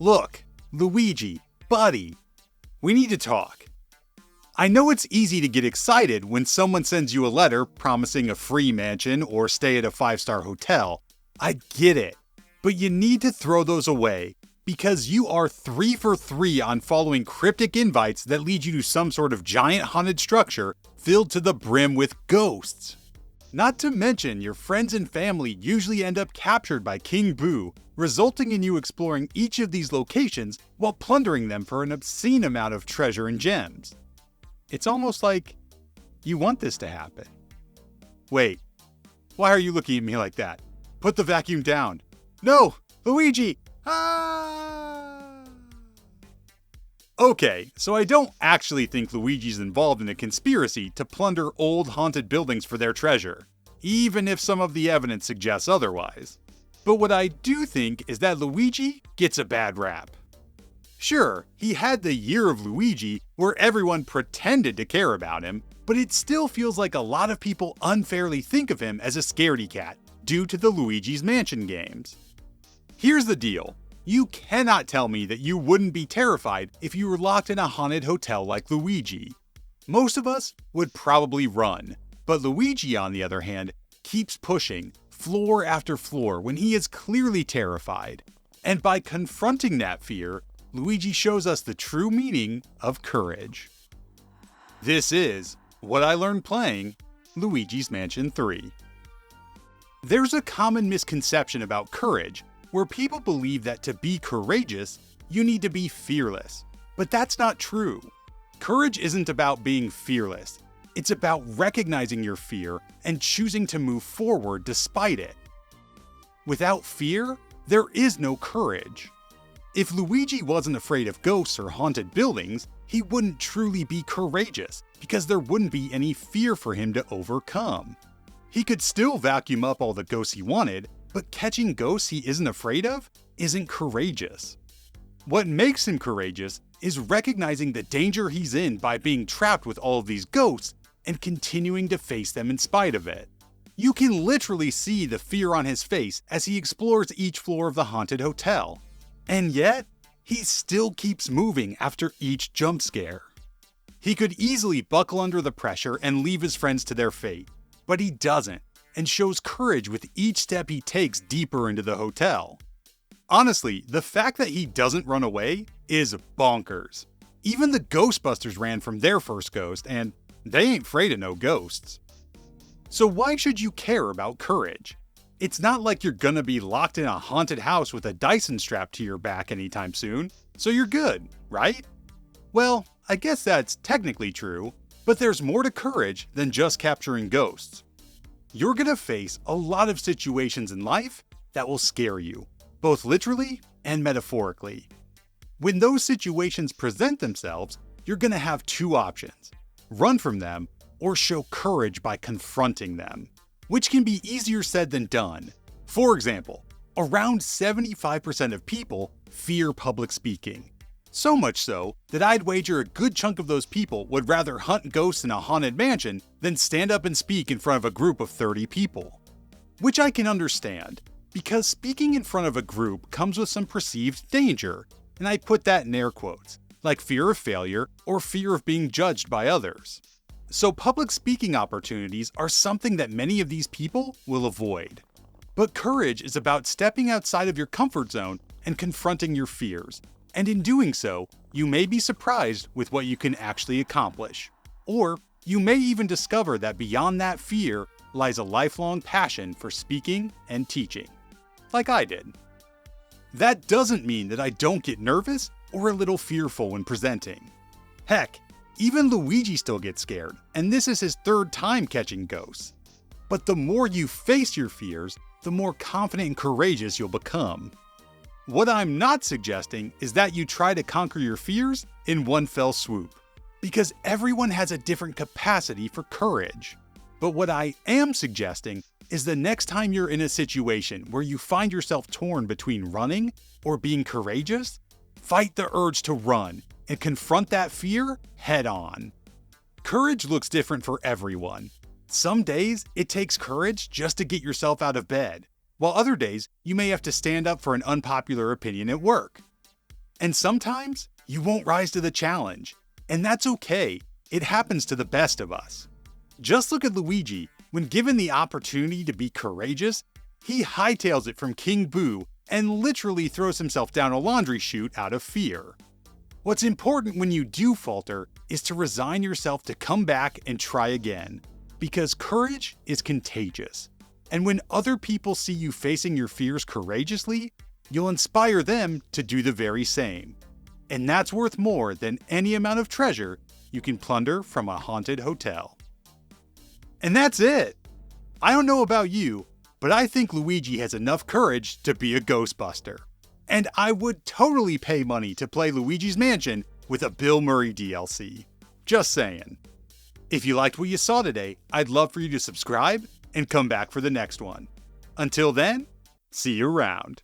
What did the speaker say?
Look, Luigi, buddy, we need to talk. I know it's easy to get excited when someone sends you a letter promising a free mansion or stay at a 5-star hotel. I get it, but you need to throw those away because you are 3 for 3 on following cryptic invites that lead you to some sort of giant haunted structure filled to the brim with ghosts. Not to mention, your friends and family usually end up captured by King Boo, resulting in you exploring each of these locations while plundering them for an obscene amount of treasure and gems. It's almost like you want this to happen. Wait, why are you looking at me like that? Put the vacuum down. No, Luigi! Ah! Okay, so I don't actually think Luigi's involved in a conspiracy to plunder old haunted buildings for their treasure, even if some of the evidence suggests otherwise. But what I do think is that Luigi gets a bad rap. Sure, he had the Year of Luigi where everyone pretended to care about him, but it still feels like a lot of people unfairly think of him as a scaredy cat due to the Luigi's Mansion games. Here's the deal. You cannot tell me that you wouldn't be terrified if you were locked in a haunted hotel like Luigi. Most of us would probably run, but Luigi, on the other hand, keeps pushing floor after floor when he is clearly terrified. And by confronting that fear, Luigi shows us the true meaning of courage. This is what I learned playing Luigi's Mansion 3. There's a common misconception about courage where people believe that to be courageous, you need to be fearless. But that's not true. Courage isn't about being fearless. It's about recognizing your fear and choosing to move forward despite it. Without fear, there is no courage. If Luigi wasn't afraid of ghosts or haunted buildings, he wouldn't truly be courageous because there wouldn't be any fear for him to overcome. He could still vacuum up all the ghosts he wanted, but catching ghosts he isn't afraid of isn't courageous. What makes him courageous is recognizing the danger he's in by being trapped with all of these ghosts and continuing to face them in spite of it. You can literally see the fear on his face as he explores each floor of the haunted hotel. And yet, he still keeps moving after each jump scare. He could easily buckle under the pressure and leave his friends to their fate, but he doesn't, and shows courage with each step he takes deeper into the hotel. Honestly, the fact that he doesn't run away is bonkers. Even the Ghostbusters ran from their first ghost, and they ain't afraid of no ghosts. So why should you care about courage? It's not like you're gonna be locked in a haunted house with a Dyson strapped to your back anytime soon, so you're good, right? Well, I guess that's technically true, but there's more to courage than just capturing ghosts. You're gonna face a lot of situations in life that will scare you, both literally and metaphorically. When those situations present themselves, you're gonna have two options: run from them or show courage by confronting them, which can be easier said than done. For example, around 75% of people fear public speaking. So much so that I'd wager a good chunk of those people would rather hunt ghosts in a haunted mansion than stand up and speak in front of a group of 30 people. Which I can understand, because speaking in front of a group comes with some perceived danger, and I put that in air quotes, like fear of failure or fear of being judged by others. So public speaking opportunities are something that many of these people will avoid. But courage is about stepping outside of your comfort zone and confronting your fears. And in doing so, you may be surprised with what you can actually accomplish. Or you may even discover that beyond that fear lies a lifelong passion for speaking and teaching, like I did. That doesn't mean that I don't get nervous or a little fearful when presenting. Heck, even Luigi still gets scared, and this is his 3rd time catching ghosts. But the more you face your fears, the more confident and courageous you'll become. What I'm not suggesting is that you try to conquer your fears in one fell swoop, because everyone has a different capacity for courage. But what I am suggesting is the next time you're in a situation where you find yourself torn between running or being courageous, fight the urge to run and confront that fear head on. Courage looks different for everyone. Some days it takes courage just to get yourself out of bed, while other days you may have to stand up for an unpopular opinion at work. And sometimes you won't rise to the challenge. And that's okay, it happens to the best of us. Just look at Luigi. When given the opportunity to be courageous, he hightails it from King Boo and literally throws himself down a laundry chute out of fear. What's important when you do falter is to resign yourself to come back and try again, because courage is contagious. And when other people see you facing your fears courageously, you'll inspire them to do the very same. And that's worth more than any amount of treasure you can plunder from a haunted hotel. And that's it! I don't know about you, but I think Luigi has enough courage to be a Ghostbuster. And I would totally pay money to play Luigi's Mansion with a Bill Murray DLC. Just saying. If you liked what you saw today, I'd love for you to subscribe and come back for the next one. Until then, see you around.